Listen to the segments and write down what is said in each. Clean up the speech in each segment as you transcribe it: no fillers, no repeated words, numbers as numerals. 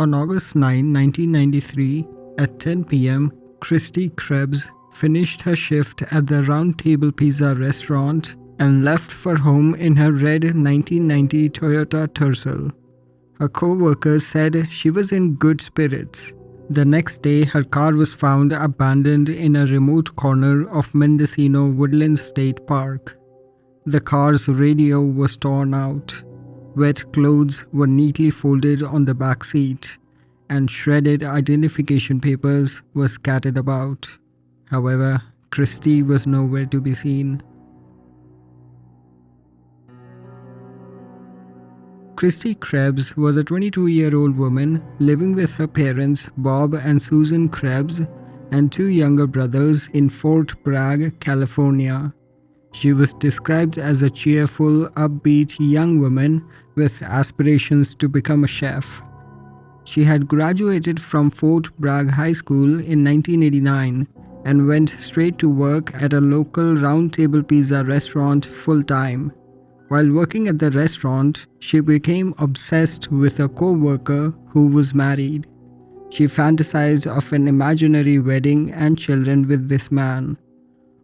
On August 9, 1993, at 10 p.m., Kristi Krebs finished her shift at the Round Table Pizza restaurant and left for home in her red 1990 Toyota Tercel. Her co-workers said she was in good spirits. The next day, her car was found abandoned in a remote corner of Mendocino Woodlands State Park. The car's radio was torn out. Wet clothes were neatly folded on the back seat, and shredded identification papers were scattered about. However, Kristi was nowhere to be seen. Kristi Krebs was a 22-year-old woman living with her parents Bob and Susan Krebs and two younger brothers in Fort Bragg, California. She was described as a cheerful, upbeat young woman with aspirations to become a chef. She had graduated from Fort Bragg High School in 1989 and went straight to work at a local Round Table Pizza restaurant full-time. While working at the restaurant, she became obsessed with a co-worker who was married. She fantasized of an imaginary wedding and children with this man.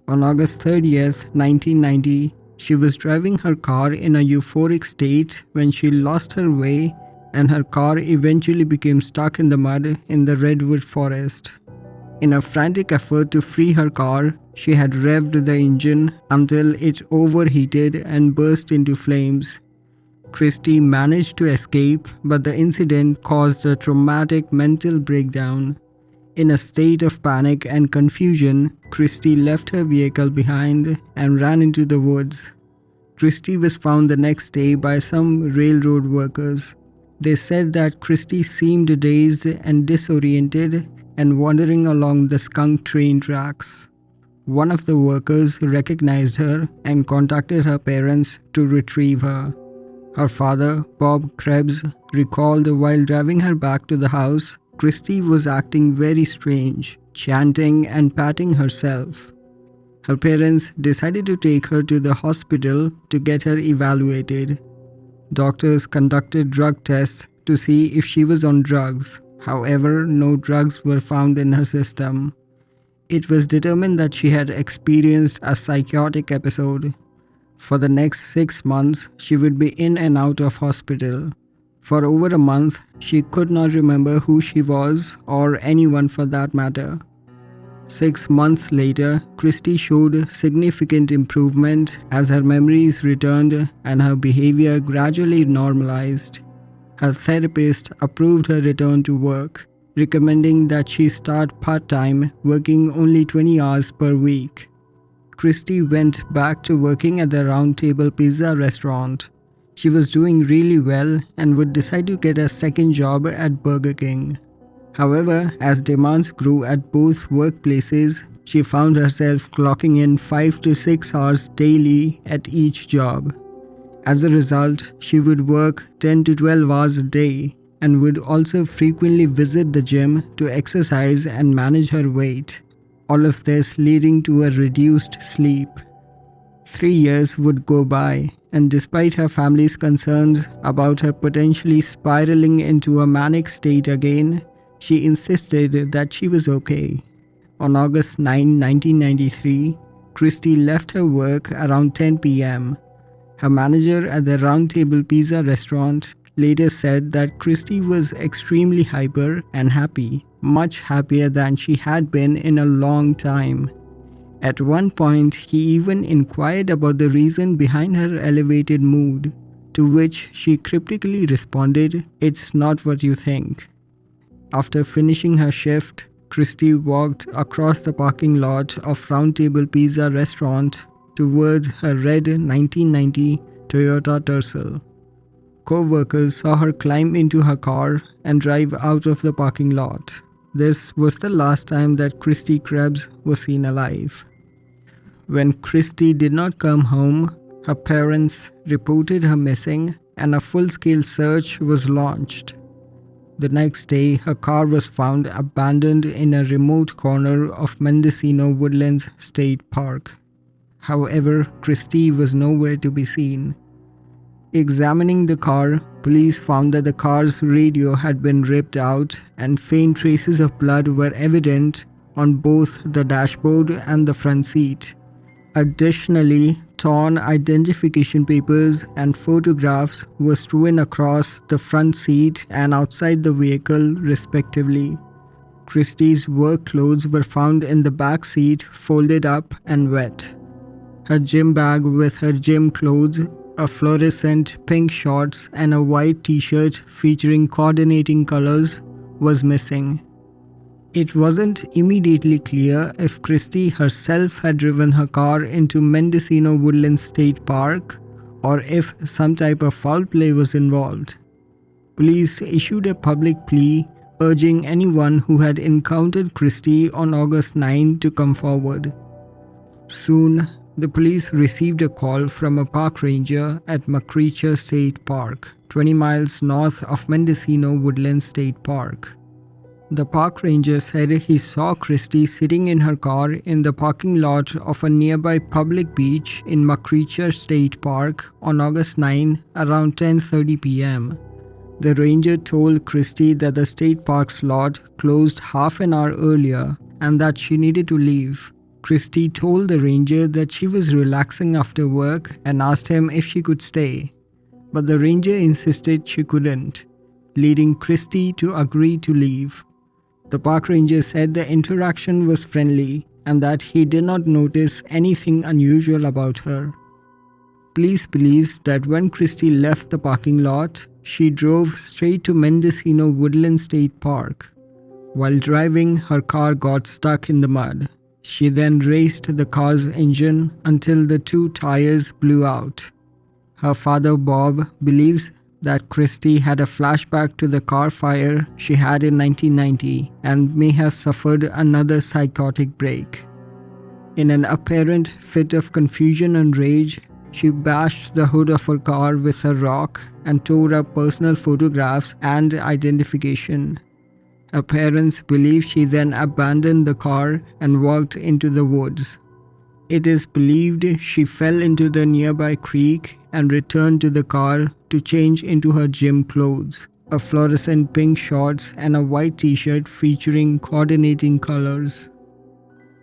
On August 30th, 1990, she was driving her car in a euphoric state when she lost her way and her car eventually became stuck in the mud in the redwood forest. In a frantic effort to free her car, she had revved the engine until it overheated and burst into flames. Kristi managed to escape, but the incident caused a traumatic mental breakdown. In a state of panic and confusion, Kristi left her vehicle behind and ran into the woods. Kristi was found the next day by some railroad workers. They said that Kristi seemed dazed and disoriented and wandering along the skunk train tracks. One of the workers recognized her and contacted her parents to retrieve her. Her father, Bob Krebs, recalled while driving her back to the house, Kristi was acting very strange, chanting and patting herself. Her parents decided to take her to the hospital to get her evaluated. Doctors conducted drug tests to see if she was on drugs. However, no drugs were found in her system. It was determined that she had experienced a psychotic episode. For the next 6 months, she would be in and out of hospital. For over a month, she could not remember who she was or anyone for that matter. 6 months later, Kristi showed significant improvement as her memories returned and her behavior gradually normalized. Her therapist approved her return to work, recommending that she start part-time, working only 20 hours per week. Kristi went back to working at the Round Table Pizza restaurant. She was doing really well and would decide to get a second job at Burger King. However, as demands grew at both workplaces, she found herself clocking in 5 to 6 hours daily at each job. As a result, she would work 10 to 12 hours a day and would also frequently visit the gym to exercise and manage her weight. All of this leading to a reduced sleep. 3 years would go by, and despite her family's concerns about her potentially spiraling into a manic state again, she insisted that she was okay. On August 9, 1993, Kristi left her work around 10 p.m. Her manager at the Round Table Pizza restaurant later said that Kristi was extremely hyper and happy, much happier than she had been in a long time. At one point, he even inquired about the reason behind her elevated mood, to which she cryptically responded, "It's not what you think." After finishing her shift, Kristi walked across the parking lot of Round Table Pizza restaurant towards her red 1990 Toyota Tercel. Co-workers saw her climb into her car and drive out of the parking lot. This was the last time that Kristi Krebs was seen alive. When Kristi did not come home, her parents reported her missing and a full-scale search was launched. The next day, her car was found abandoned in a remote corner of Mendocino Woodlands State Park. However, Kristi was nowhere to be seen. Examining the car, police found that the car's radio had been ripped out and faint traces of blood were evident on both the dashboard and the front seat. Additionally, torn identification papers and photographs were strewn across the front seat and outside the vehicle, respectively. Kristi's work clothes were found in the back seat, folded up and wet. Her gym bag with her gym clothes, a fluorescent pink shorts and a white t-shirt featuring coordinating colors was missing. It wasn't immediately clear if Kristi herself had driven her car into Mendocino Woodlands State Park or if some type of foul play was involved. Police issued a public plea urging anyone who had encountered Kristi on August 9 to come forward. Soon, the police received a call from a park ranger at McCreacher State Park, 20 miles north of Mendocino Woodlands State Park. The park ranger said he saw Kristi sitting in her car in the parking lot of a nearby public beach in McCreacher State Park on August 9 around 10:30 p.m. The ranger told Kristi that the state park's lot closed half an hour earlier and that she needed to leave. Kristi told the ranger that she was relaxing after work and asked him if she could stay, but the ranger insisted she couldn't, leading Kristi to agree to leave. The park ranger said the interaction was friendly and that he did not notice anything unusual about her. Police believes that when Kristi left the parking lot, she drove straight to Mendocino Woodlands State Park. While driving, her car got stuck in the mud. She then raced the car's engine until the two tires blew out. Her father, Bob, believes that Kristi had a flashback to the car fire she had in 1990 and may have suffered another psychotic break. In an apparent fit of confusion and rage, she bashed the hood of her car with a rock and tore up personal photographs and identification. Her parents believe she then abandoned the car and walked into the woods. It is believed she fell into the nearby creek and returned to the car to change into her gym clothes, a fluorescent pink shorts and a white t-shirt featuring coordinating colors.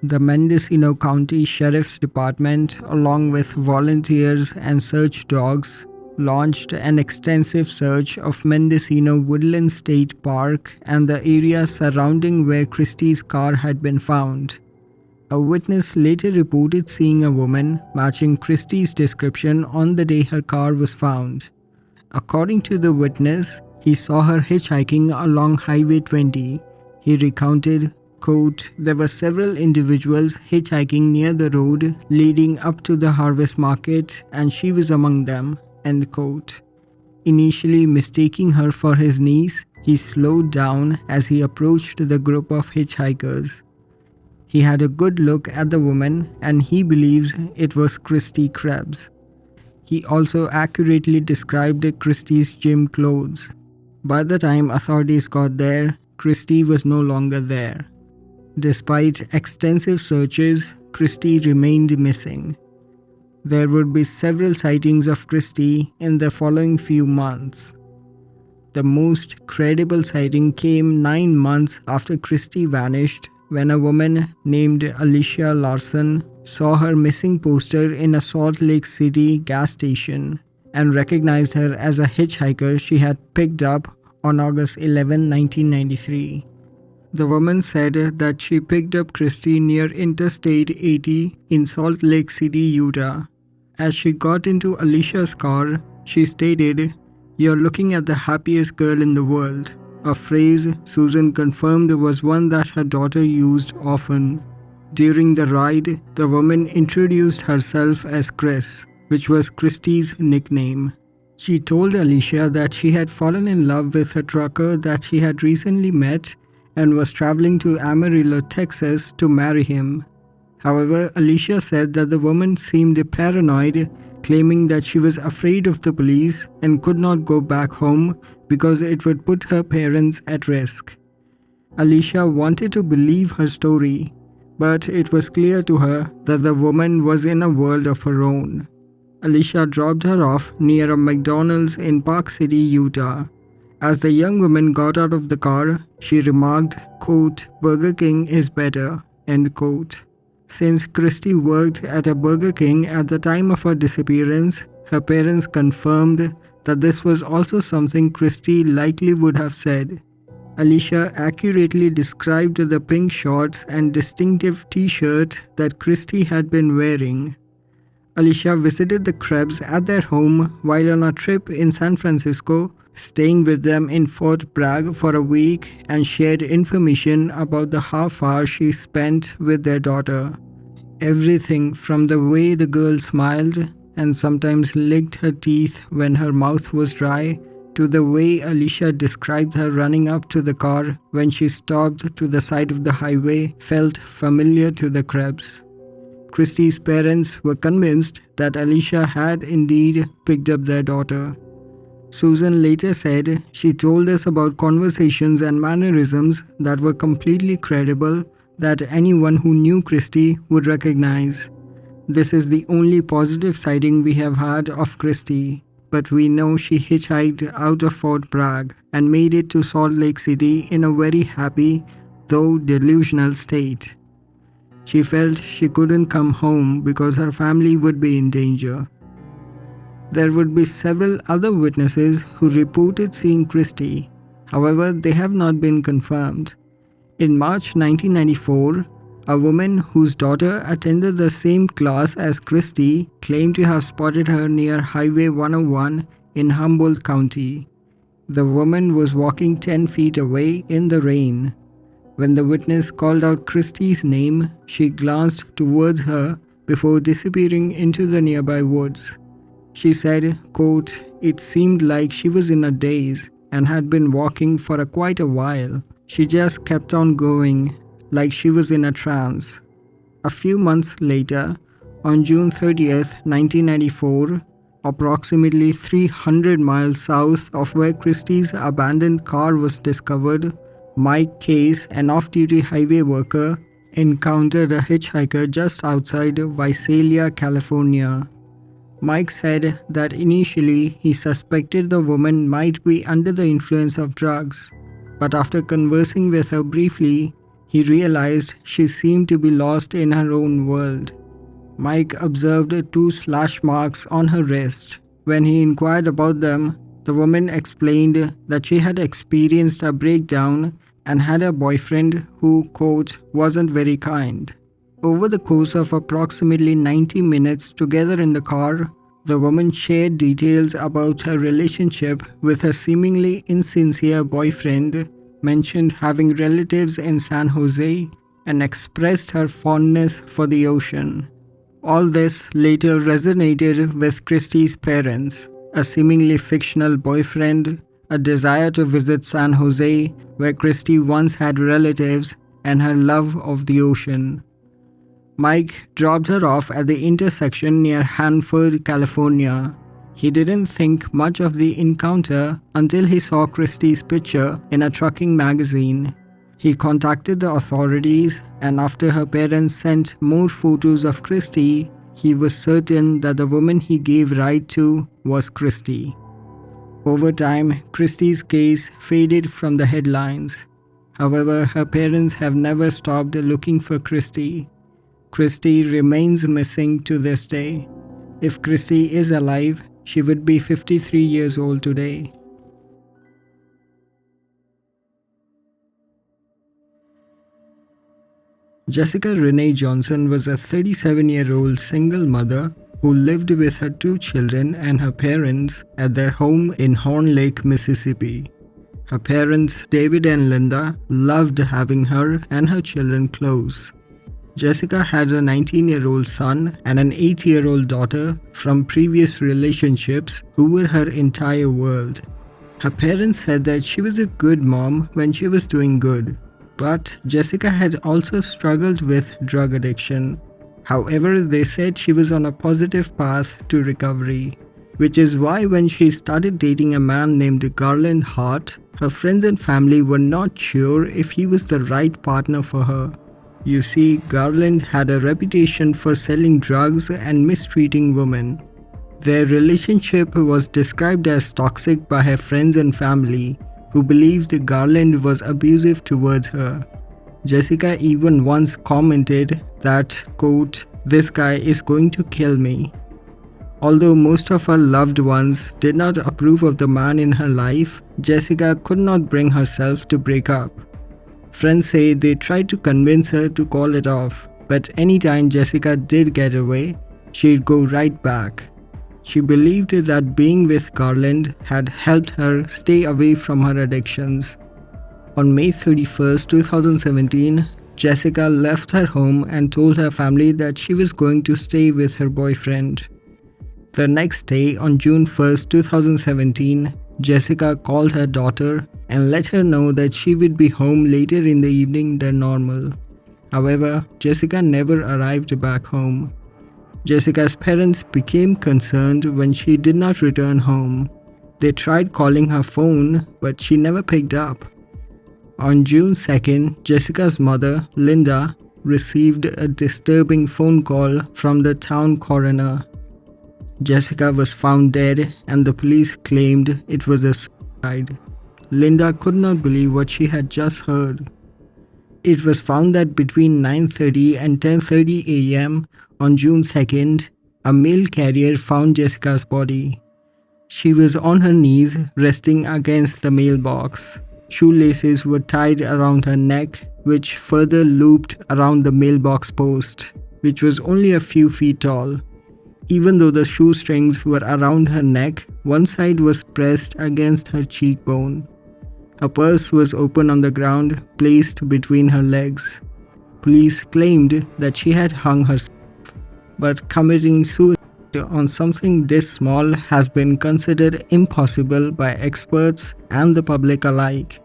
The Mendocino County Sheriff's Department, along with volunteers and search dogs, launched an extensive search of Mendocino Woodlands State Park and the area surrounding where Kristi's car had been found. A witness later reported seeing a woman matching Kristi's description on the day her car was found. According to the witness, he saw her hitchhiking along Highway 20. He recounted, quote, "There were several individuals hitchhiking near the road leading up to the harvest market and she was among them," end quote. Initially mistaking her for his niece, he slowed down as he approached the group of hitchhikers. He had a good look at the woman and he believes it was Kristi Krebs. He also accurately described Kristi's gym clothes. By the time authorities got there, Kristi was no longer there. Despite extensive searches, Kristi remained missing. There would be several sightings of Kristi in the following few months. The most credible sighting came 9 months after Kristi vanished, when a woman named Alicia Larson saw her missing poster in a Salt Lake City gas station and recognized her as a hitchhiker she had picked up on August 11, 1993. The woman said that she picked up Kristi near Interstate 80 in Salt Lake City, Utah. As she got into Alicia's car, she stated, "You're looking at the happiest girl in the world," a phrase Susan confirmed was one that her daughter used often. During the ride, the woman introduced herself as Chris, which was Kristi's nickname. She told Alicia that she had fallen in love with a trucker that she had recently met and was traveling to Amarillo, Texas to marry him. However, Alicia said that the woman seemed paranoid, claiming that she was afraid of the police and could not go back home because it would put her parents at risk. Alicia wanted to believe her story, but it was clear to her that the woman was in a world of her own. Alicia dropped her off near a McDonald's in Park City, Utah. As the young woman got out of the car, she remarked, quote, "Burger King is better," end quote. Since Kristi worked at a Burger King at the time of her disappearance, her parents confirmed that this was also something Kristi likely would have said. Alicia accurately described the pink shorts and distinctive t-shirt that Kristi had been wearing. Alicia visited the Krebs at their home while on a trip in San Francisco, staying with them in Fort Bragg for a week, and shared information about the half hour she spent with their daughter. Everything from the way the girl smiled and sometimes licked her teeth when her mouth was dry, to the way Alicia described her running up to the car when she stopped to the side of the highway, felt familiar to the Krebs. Kristi's parents were convinced that Alicia had indeed picked up their daughter. Susan later said she told us about conversations and mannerisms that were completely credible, that anyone who knew Kristi would recognize. This is the only positive sighting we have had of Kristi, but we know she hitchhiked out of Fort Bragg and made it to Salt Lake City in a very happy, though delusional state. She felt she couldn't come home because her family would be in danger. There would be several other witnesses who reported seeing Kristi. However, they have not been confirmed. In March 1994, a woman whose daughter attended the same class as Kristi claimed to have spotted her near Highway 101 in Humboldt County. The woman was walking 10 feet away in the rain. When the witness called out Kristi's name, she glanced towards her before disappearing into the nearby woods. She said, quote, "It seemed like she was in a daze and had been walking for quite a while. She just kept on going, like she was in a trance." A few months later, on June 30th, 1994, approximately 300 miles south of where Kristi's abandoned car was discovered, Mike Case, an off-duty highway worker, encountered a hitchhiker just outside Visalia, California. Mike said that initially he suspected the woman might be under the influence of drugs, but after conversing with her briefly, he realized she seemed to be lost in her own world. Mike observed 2 slash marks on her wrist. When he inquired about them, the woman explained that she had experienced a breakdown and had a boyfriend who, quote, "wasn't very kind." Over the course of approximately 90 minutes together in the car, the woman shared details about her relationship with her seemingly insincere boyfriend, mentioned having relatives in San Jose, and expressed her fondness for the ocean. All this later resonated with Kristi's parents: a seemingly fictional boyfriend, a desire to visit San Jose, where Kristi once had relatives, and her love of the ocean. Mike dropped her off at the intersection near Hanford, California. He didn't think much of the encounter until he saw Kristi's picture in a trucking magazine. He contacted the authorities, and after her parents sent more photos of Kristi, he was certain that the woman he gave ride to was Kristi. Over time, Kristi's case faded from the headlines. However, her parents have never stopped looking for Kristi. Kristi remains missing to this day. If Kristi is alive, she would be 53 years old today. Jessica Renee Johnson was a 37-year-old single mother who lived with her 2 children and her parents at their home in Horn Lake, Mississippi. Her parents, David and Linda, loved having her and her children close. Jessica had a 19-year-old son and an 8-year-old daughter from previous relationships who were her entire world. Her parents said that she was a good mom when she was doing good, but Jessica had also struggled with drug addiction. However, they said she was on a positive path to recovery, which is why when she started dating a man named Garland Hart, her friends and family were not sure if he was the right partner for her. You see, Garland had a reputation for selling drugs and mistreating women. Their relationship was described as toxic by her friends and family, who believed Garland was abusive towards her. Jessica even once commented that, quote, "This guy is going to kill me." Although most of her loved ones did not approve of the man in her life, Jessica could not bring herself to break up. Friends say they tried to convince her to call it off, but anytime Jessica did get away, she'd go right back. She believed that being with Garland had helped her stay away from her addictions. On May 31st, 2017, Jessica left her home and told her family that she was going to stay with her boyfriend. The next day, on June 1st, 2017, Jessica called her daughter and let her know that she would be home later in the evening than normal. However, Jessica never arrived back home. Jessica's parents became concerned when she did not return home. They tried calling her phone, but she never picked up. On June 2nd, Jessica's mother, Linda, received a disturbing phone call from the town coroner. Jessica was found dead and the police claimed it was a suicide. Linda could not believe what she had just heard. It was found that between 9:30 and 10:30 a.m. on June 2nd, a mail carrier found Jessica's body. She was on her knees, resting against the mailbox. Shoelaces were tied around her neck, which further looped around the mailbox post, which was only a few feet tall. Even though the shoestrings were around her neck, one side was pressed against her cheekbone. Her purse was open on the ground, placed between her legs. Police claimed that she had hung herself, but committing suicide on something this small has been considered impossible by experts and the public alike.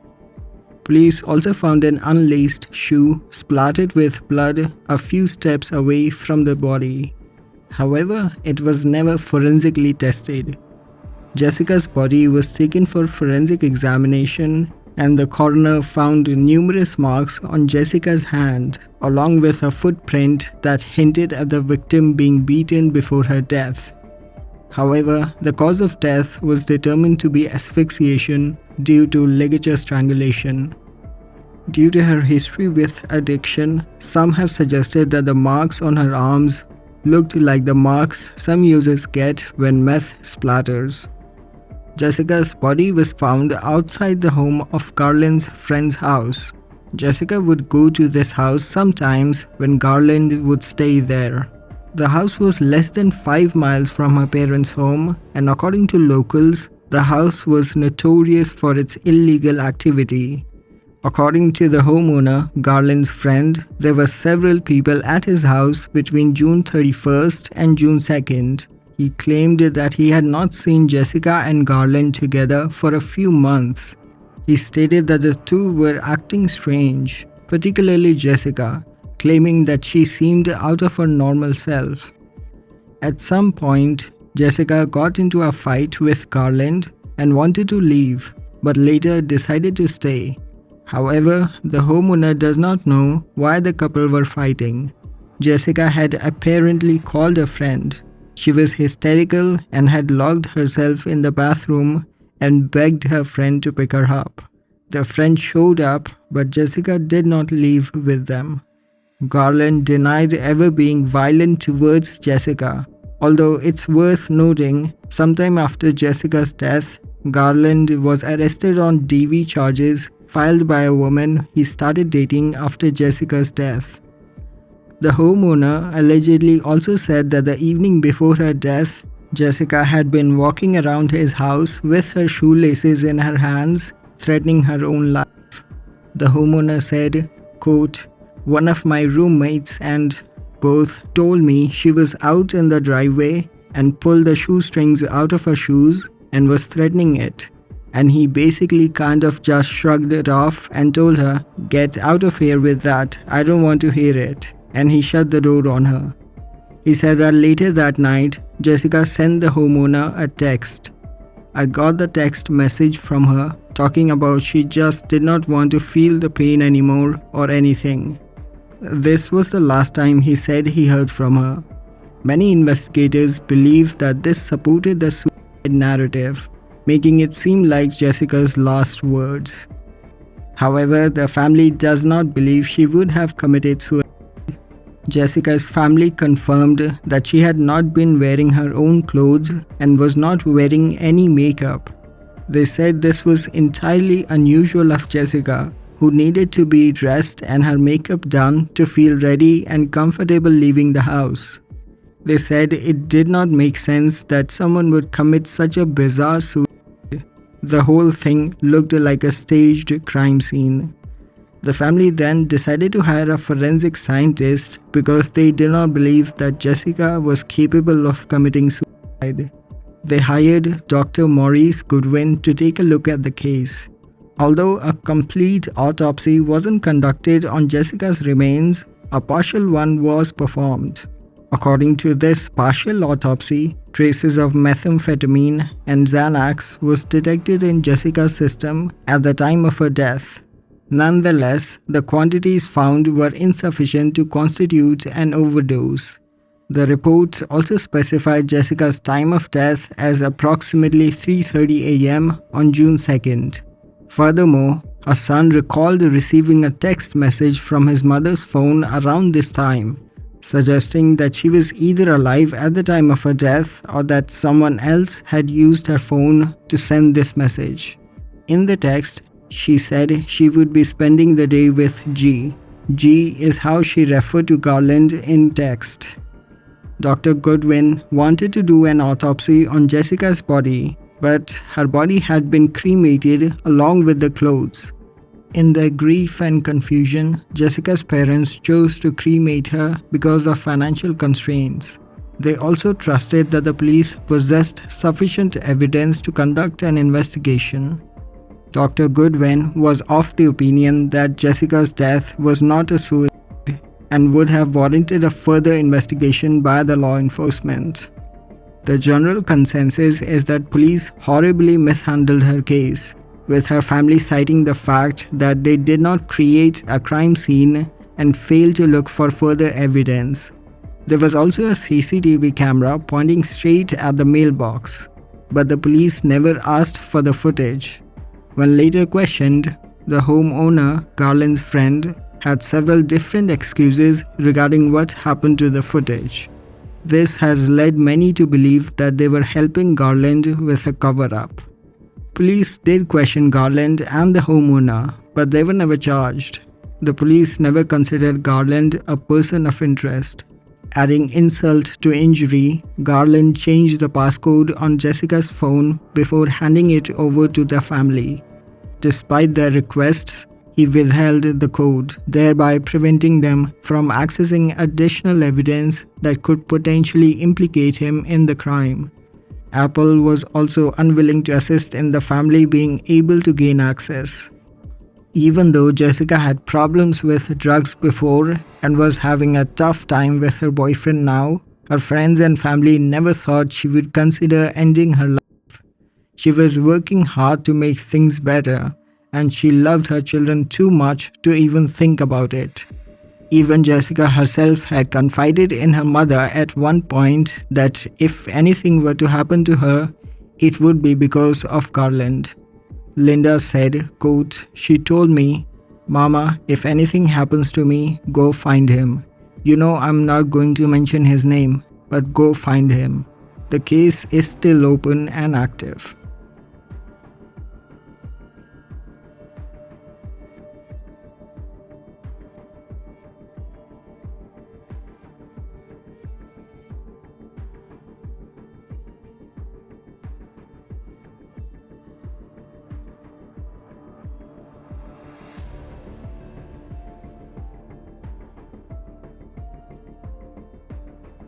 Police also found an unlaced shoe splattered with blood a few steps away from the body. However, it was never forensically tested. Jessica's body was taken for forensic examination, and the coroner found numerous marks on Jessica's hand, along with a footprint that hinted at the victim being beaten before her death. However, the cause of death was determined to be asphyxiation due to ligature strangulation. Due to her history with addiction, some have suggested that the marks on her arms looked like the marks some users get when meth splatters. Jessica's body was found outside the home of Garland's friend's house. Jessica would go to this house sometimes when Garland would stay there. The house was less than 5 miles from her parents' home, and according to locals, the house was notorious for its illegal activity. According to the homeowner, Garland's friend, there were several people at his house between June 31st and June 2nd. He claimed that he had not seen Jessica and Garland together for a few months. He stated that the two were acting strange, particularly Jessica, claiming that she seemed out of her normal self. At some point, Jessica got into a fight with Garland and wanted to leave, but later decided to stay. However, the homeowner does not know why the couple were fighting. Jessica had apparently called a friend. She was hysterical and had locked herself in the bathroom and begged her friend to pick her up. The friend showed up, but Jessica did not leave with them. Garland denied ever being violent towards Jessica, although it's worth noting, sometime after Jessica's death, Garland was arrested on DV charges filed by a woman he started dating after Jessica's death. The homeowner allegedly also said that the evening before her death, Jessica had been walking around his house with her shoelaces in her hands, threatening her own life. The homeowner said, quote, "One of my roommates and both told me she was out in the driveway and pulled the shoestrings out of her shoes and was threatening it. And he basically kind of just shrugged it off and told her, 'Get out of here with that, I don't want to hear it.' And he shut the door on her." He said that later that night, Jessica sent the homeowner a text. "I got the text message from her talking about she just did not want to feel the pain anymore or anything." This was the last time he said he heard from her. Many investigators believe that this supported the suicide narrative, making it seem like Jessica's last words. However, the family does not believe she would have committed suicide. Jessica's family confirmed that she had not been wearing her own clothes and was not wearing any makeup. They said this was entirely unusual of Jessica, who needed to be dressed and her makeup done to feel ready and comfortable leaving the house. They said it did not make sense that someone would commit such a bizarre suicide. The whole thing looked like a staged crime scene. The family then decided to hire a forensic scientist because they did not believe that Jessica was capable of committing suicide. They hired Dr. Maurice Goodwin to take a look at the case. Although a complete autopsy wasn't conducted on Jessica's remains, a partial one was performed. According to this partial autopsy, traces of methamphetamine and Xanax was detected in Jessica's system at the time of her death. Nonetheless, the quantities found were insufficient to constitute an overdose. The reports also specified Jessica's time of death as approximately 3:30 a.m. on June 2nd. Furthermore, her son recalled receiving a text message from his mother's phone around this time, suggesting that she was either alive at the time of her death or that someone else had used her phone to send this message. In the text, she said she would be spending the day with G. G is how she referred to Garland in text. Dr. Goodwin wanted to do an autopsy on Jessica's body, but her body had been cremated along with the clothes. In their grief and confusion, Jessica's parents chose to cremate her because of financial constraints. They also trusted that the police possessed sufficient evidence to conduct an investigation. Dr. Goodwin was of the opinion that Jessica's death was not a suicide and would have warranted a further investigation by the law enforcement. The general consensus is that police horribly mishandled her case, with her family citing the fact that they did not create a crime scene and failed to look for further evidence. There was also a CCTV camera pointing straight at the mailbox, but the police never asked for the footage. When later questioned, the homeowner, Garland's friend, had several different excuses regarding what happened to the footage. This has led many to believe that they were helping Garland with a cover-up. Police did question Garland and the homeowner, but they were never charged. The police never considered Garland a person of interest. Adding insult to injury, Garland changed the passcode on Jessica's phone before handing it over to the family. Despite their requests, he withheld the code, thereby preventing them from accessing additional evidence that could potentially implicate him in the crime. Apple was also unwilling to assist in the family being able to gain access. Even though Jessica had problems with drugs before and was having a tough time with her boyfriend now, her friends and family never thought she would consider ending her life. She was working hard to make things better, and she loved her children too much to even think about it. Even Jessica herself had confided in her mother at one point that if anything were to happen to her, it would be because of Garland. Linda said, quote, "She told me, 'Mama, if anything happens to me, go find him. You know I'm not going to mention his name, but go find him.' The case is still open and active."